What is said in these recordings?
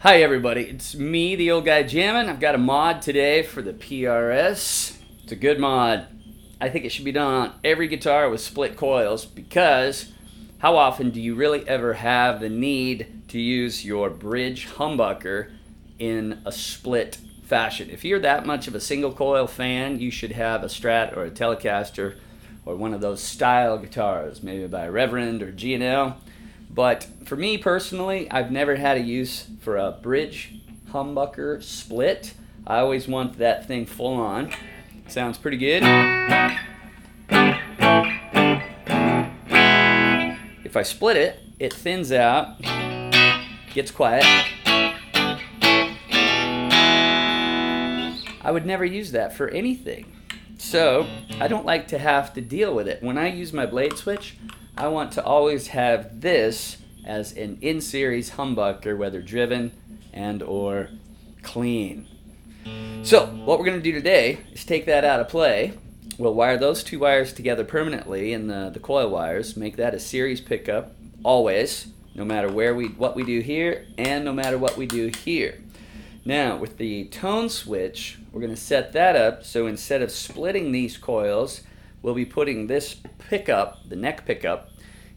Hi everybody, it's me, the old guy jamming. I've got a mod today for the PRS. It's a good mod. I think it should be done on every guitar with split coils because how often do you really ever have the need to use your bridge humbucker in a split fashion? If you're that much of a single coil fan, you should have a Strat or a Telecaster or one of those style guitars, maybe by Reverend or G&L. But for me personally, I've never had a use for a bridge humbucker split. I always want that thing full on. Sounds pretty good. If I split it, it thins out, gets quiet. I would never use that for anything. So I don't like to have to deal with it. When I use my blade switch, I want to always have this as an in-series humbucker, whether driven and or clean. So what we're going to do today is take that out of play. We'll wire those two wires together permanently in the coil wires, make that a series pickup always, no matter what we do here and no matter what we do here. Now with the tone switch, we're going to set that up so instead of splitting these coils, we'll be putting this pickup, the neck pickup,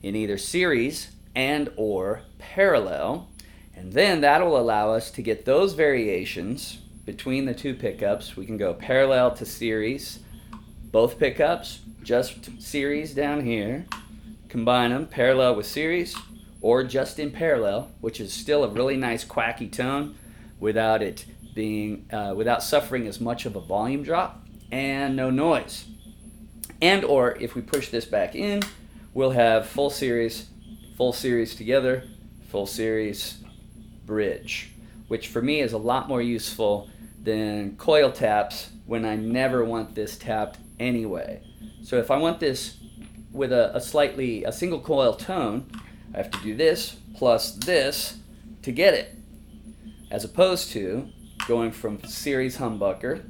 in either series and or parallel, and then that'll allow us to get those variations between the two pickups. We can go parallel to series, both pickups, just series down here, combine them parallel with series, or just in parallel, which is still a really nice quacky tone without it being without suffering as much of a volume drop and no noise. And or if we push this back in, we'll have full series together, full series bridge, which for me is a lot more useful than coil taps when I never want this tapped anyway. So if I want this with a single coil tone, I have to do this plus this to get it, as opposed to going from series humbucker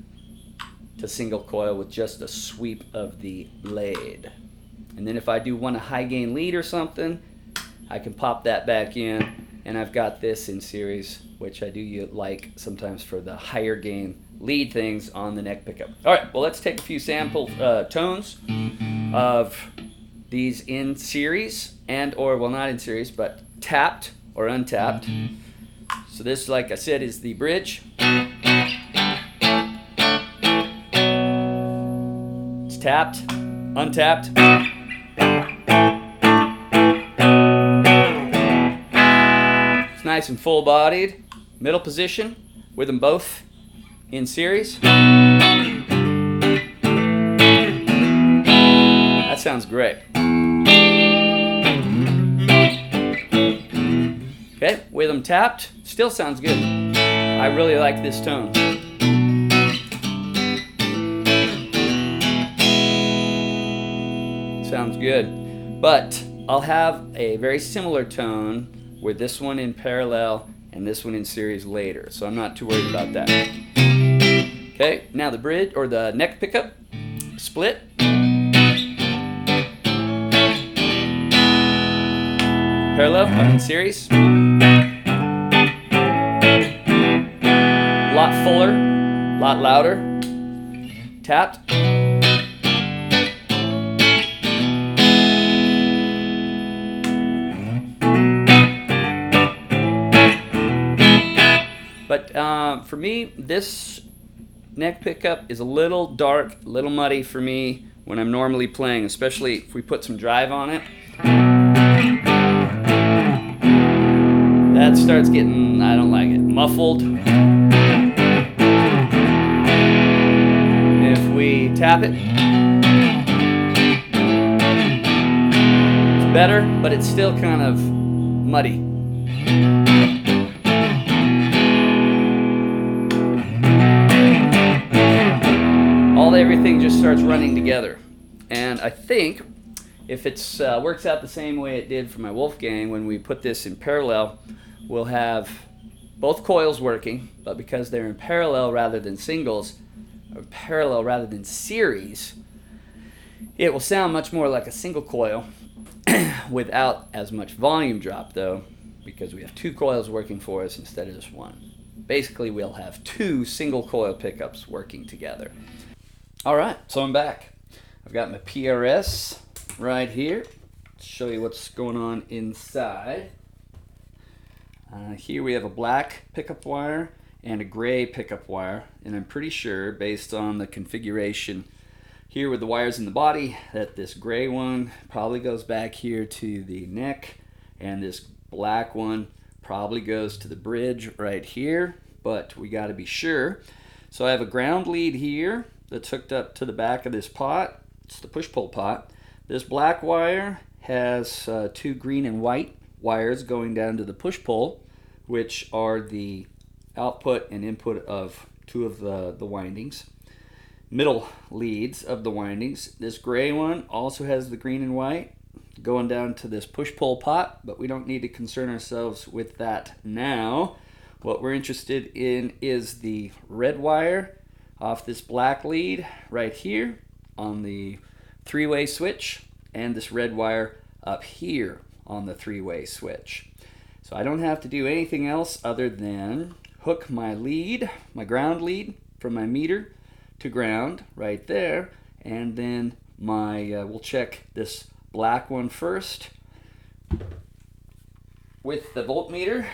to single coil with just a sweep of the blade. And then if I do want a high gain lead or something, I can pop that back in and I've got this in series, which I do like sometimes for the higher gain lead things on the neck pickup. Alright, well let's take a few sample tones of these in series and or, well not in series, but tapped or untapped. So this, like I said, is the bridge. It's tapped, untapped. It's nice and full-bodied. Middle position with them both in series. That sounds great. Okay, with them tapped, still sounds good. I really like this tone. Sounds good. But I'll have a very similar tone with this one in parallel and this one in series later, so I'm not too worried about that. Okay, now the bridge or the neck pickup, split. Parallel, I'm in series. Lot fuller, lot louder. Tapped. But for me, this neck pickup is a little dark, a little muddy for me when I'm normally playing, especially if we put some drive on it. That starts getting, I don't like it, muffled. If we tap it, it's better, but it's still kind of muddy. Everything just starts running together. And I think if it works out the same way it did for my Wolfgang, when we put this in parallel, we'll have both coils working, but because they're in parallel rather than singles, or parallel rather than series, it will sound much more like a single coil without as much volume drop though. because we have 2 coils working for us instead of just 1. Basically, we'll have 2 single coil pickups working together. All right, so I'm back. I've got my PRS right here. Let's show you what's going on inside. Here we have a black pickup wire and a gray pickup wire, and I'm pretty sure, based on the configuration here with the wires in the body, that this gray one probably goes back here to the neck, and this black one probably goes to the bridge right here, but we got to be sure. So I have a ground lead here that's hooked up to the back of this pot. It's the push-pull pot. This black wire has 2 green and white wires going down to the push-pull, which are the output and input of 2 of the windings. Middle leads of the windings. This gray one also has the green and white going down to this push-pull pot, but we don't need to concern ourselves with that now. What we're interested in is the red wire off this black lead right here on the 3-way switch, and this red wire up here on the 3-way switch. So I don't have to do anything else other than hook my lead, my ground lead, from my meter to ground right there, and then we'll check this black one first with the voltmeter,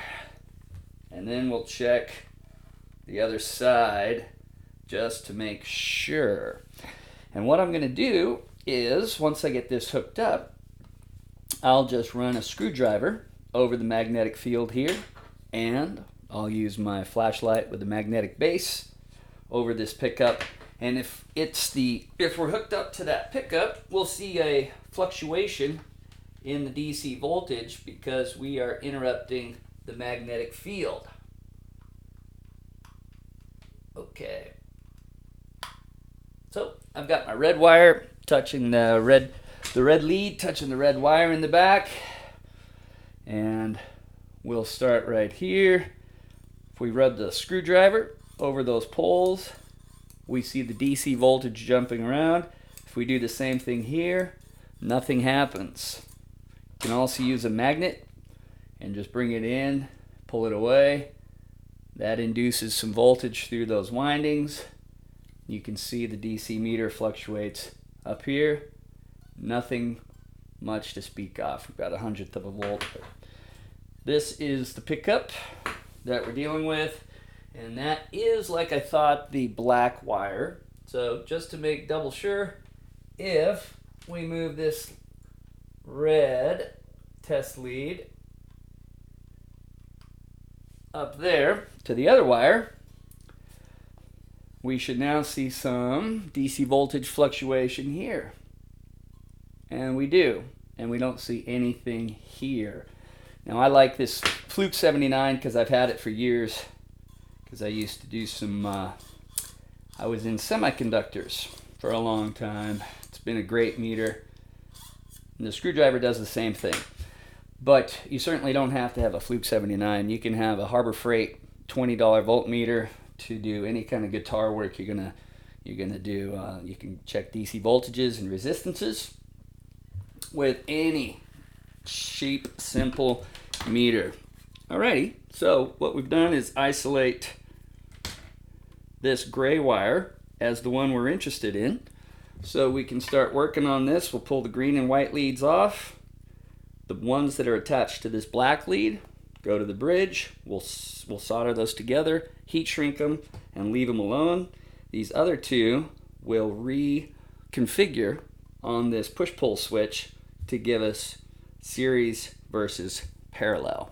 and then we'll check the other side just to make sure. And what I'm going to do is, once I get this hooked up, I'll just run a screwdriver over the magnetic field here, and I'll use my flashlight with the magnetic base over this pickup. And if we're hooked up to that pickup, we'll see a fluctuation in the DC voltage because we are interrupting the magnetic field. Okay. So I've got my red wire touching the red lead, touching the red wire in the back. And we'll start right here. If we rub the screwdriver over those poles, we see the DC voltage jumping around. If we do the same thing here, nothing happens. You can also use a magnet and just bring it in, pull it away. That induces some voltage through those windings. You can see the DC meter fluctuates up here. Nothing much to speak of. We've got 1/100 of a volt. This is the pickup that we're dealing with, and that is, like I thought, the black wire. So just to make double sure, if we move this red test lead up there to the other wire, we should now see some DC voltage fluctuation here. And we do, and we don't see anything here. Now I like this Fluke 79 because I've had it for years, because I used to do I was in semiconductors for a long time. It's been a great meter. And the screwdriver does the same thing. But you certainly don't have to have a Fluke 79. You can have a Harbor Freight $20 voltmeter to do any kind of guitar work you're gonna do. You can check DC voltages and resistances with any cheap, simple meter. Alrighty, so what we've done is isolate this gray wire as the one we're interested in. So we can start working on this. We'll pull the green and white leads off. The ones that are attached to this black lead go to the bridge. We'll solder those together, heat shrink them, and leave them alone. These other two will reconfigure on this push-pull switch to give us series versus parallel.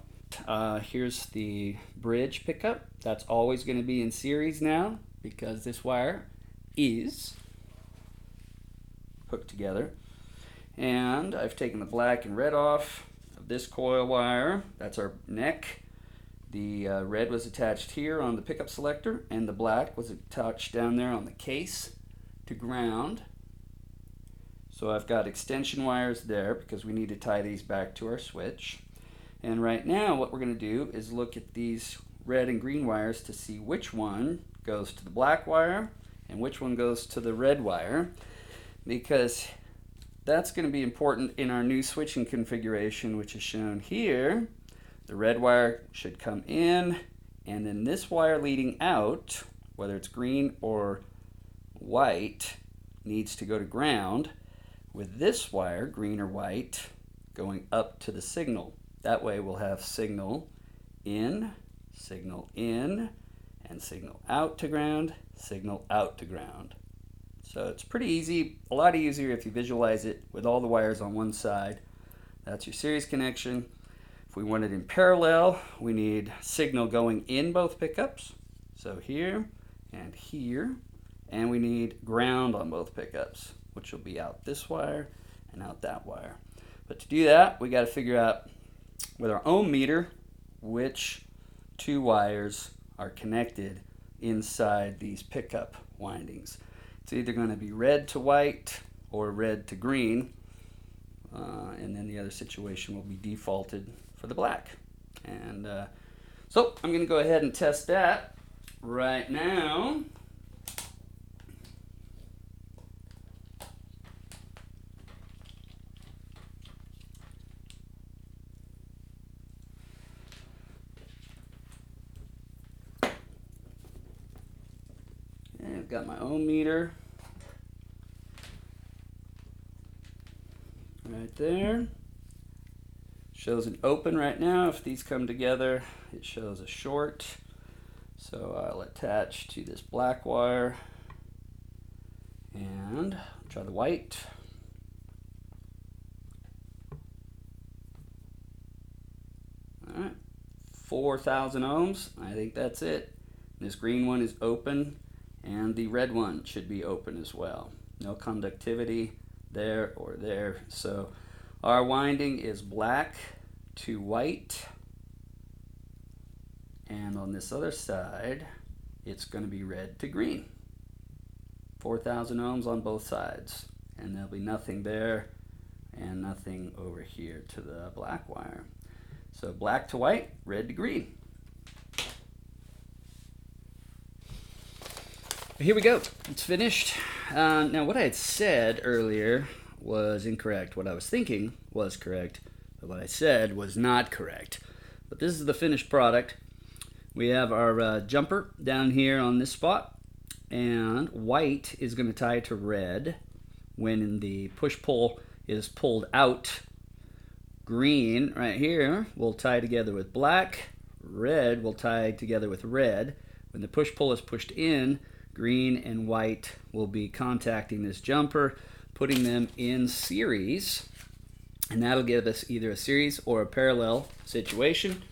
Here's the bridge pickup. That's always going to be in series now because this wire is hooked together. And I've taken the black and red off of this coil wire. That's our neck. The red was attached here on the pickup selector, and the black was attached down there on the case to ground. So I've got extension wires there because we need to tie these back to our switch. And right now what we're going to do is look at these red and green wires to see which one goes to the black wire and which one goes to the red wire, because that's going to be important in our new switching configuration, which is shown here. The red wire should come in, and then this wire leading out, whether it's green or white, needs to go to ground, with this wire, green or white, going up to the signal. That way we'll have signal in, and signal out to ground, signal out to ground. So it's pretty easy, a lot easier if you visualize it with all the wires on one side. That's your series connection. If we want it in parallel, we need signal going in both pickups. So here and here. And we need ground on both pickups, which will be out this wire and out that wire. But to do that, we got to figure out with our ohm meter which two wires are connected inside these pickup windings. It's either going to be red to white or red to green, and then the other situation will be defaulted for the black. And so I'm going to go ahead and test that right now. And I've got my ohm meter right there. Shows an open right now. If these come together, it shows a short. So I'll attach to this black wire and try the white. All right, 4,000 ohms. I think that's it. This green one is open, and the red one should be open as well. No conductivity there or there. So our winding is black to white, and on this other side it's going to be red to green. 4,000 ohms on both sides, and there'll be nothing there and nothing over here to the black wire. So black to white, red to green. Here we go. It's finished. Now, what I had said earlier was incorrect. What I was thinking was correct, but what I said was not correct. But this is the finished product. We have our jumper down here on this spot, and white is going to tie to red when the push-pull is pulled out. Green right here will tie together with black. Red will tie together with red. When the push-pull is pushed in, green and white will be contacting this jumper, putting them in series, and that'll give us either a series or a parallel situation.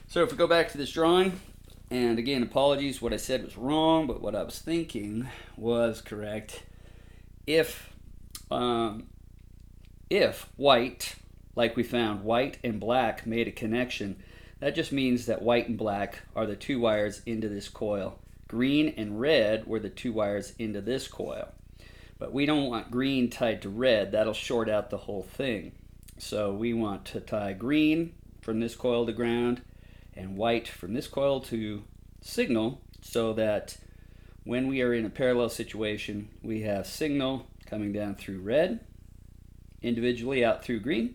So if we go back to this drawing, and again, apologies, what I said was wrong, but what I was thinking was correct. If white, like we found, white and black made a connection, that just means that white and black are the two wires into this coil. Green and red were the two wires into this coil. But we don't want green tied to red. That'll short out the whole thing. So we want to tie green from this coil to ground and white from this coil to signal, so that when we are in a parallel situation, we have signal coming down through red, individually out through green,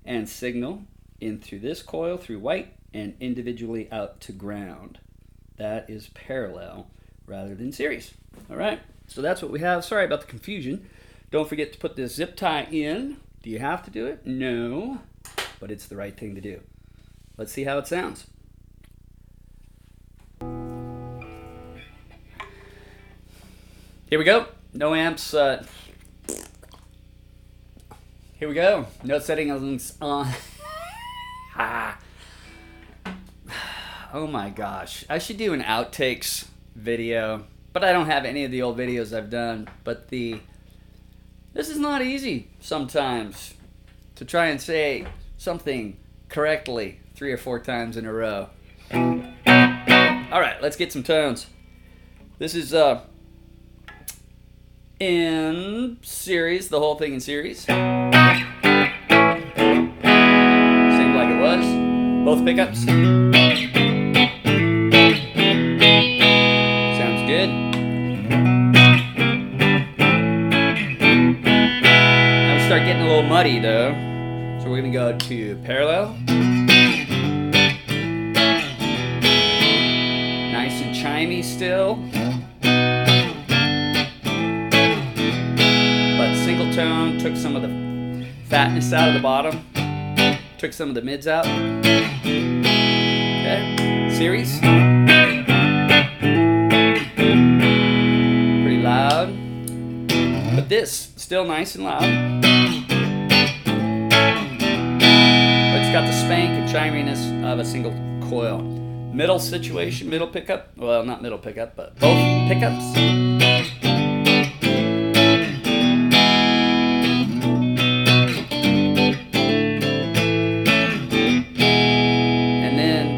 and signal in through this coil through white and individually out to ground. That is parallel rather than series. All right, so that's what we have. Sorry about the confusion. Don't forget to put this zip tie in. Do you have to do it? No, but it's the right thing to do. Let's see how it sounds. Here we go. No amps. Here we go. No settings on. Oh my gosh. I should do an outtakes video, but I don't have any of the old videos I've done. But this is not easy sometimes to try and say something correctly 3 or 4 times in a row. All right, let's get some tones. This is in series, the whole thing in series. Same like it was. Both pickups. Sounds good. Now we start getting a little muddy though. So we're gonna go to parallel. chimey still. But single tone took some of the fatness out of the bottom. Took some of the mids out. Okay, series. Pretty loud. But this, still nice and loud. But it's got the spank and chiminess of a single coil. Middle situation, middle pickup. Well, not middle pickup, but both pickups.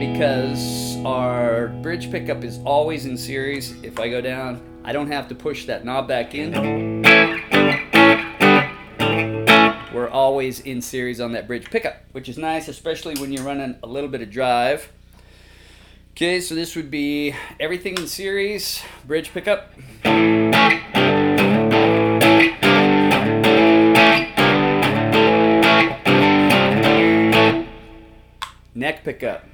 Because our bridge pickup is always in series, if I go down, I don't have to push that knob back in. We're always in series on that bridge pickup, which is nice, especially when you're running a little bit of drive. Okay, so this would be everything in series, bridge pickup. Neck pickup.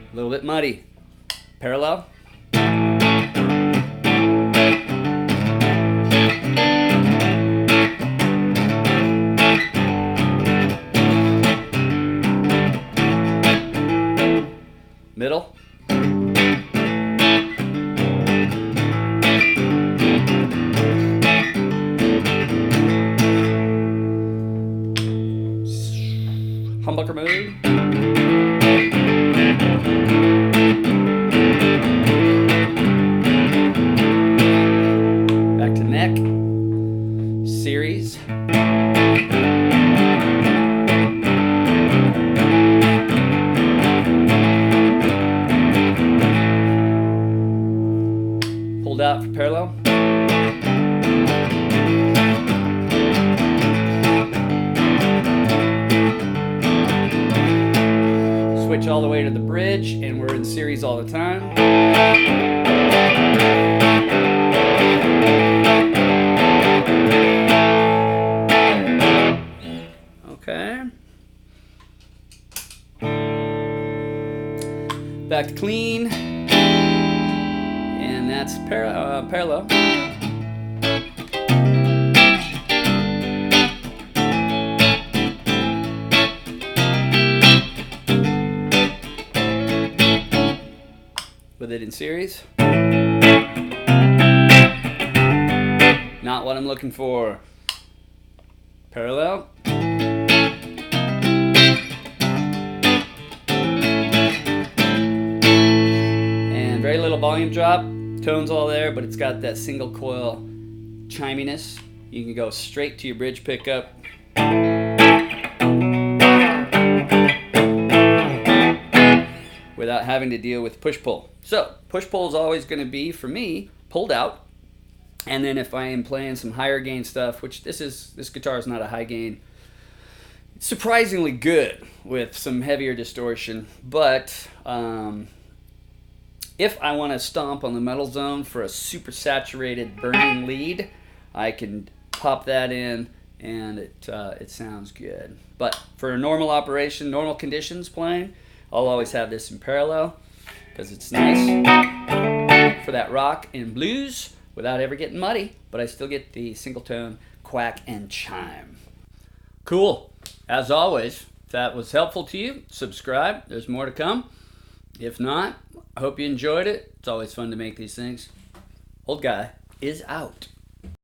A little bit muddy. Parallel. Middle. Humbucker mode. Back to neck. Series. Pulled out for parallel. Switch all the way to the bridge, and we're in series all the time. Okay. Back to clean, and that's parallel. With it in series. Not what I'm looking for. Parallel. And very little volume drop. Tone's all there, but it's got that single coil chiminess. You can go straight to your bridge pickup. Without having to deal with push-pull. So, push-pull is always going to be, for me, pulled out. And then if I am playing some higher gain stuff, which this guitar is not a high gain, it's surprisingly good with some heavier distortion. But if I want to stomp on the metal zone for a super saturated burning lead, I can pop that in and it sounds good. But for a normal operation, normal conditions playing, I'll always have this in parallel because it's nice for that rock and blues without ever getting muddy, but I still get the single tone quack and chime. Cool. As always, if that was helpful to you, subscribe. There's more to come. If not, I hope you enjoyed it. It's always fun to make these things. Old guy is out.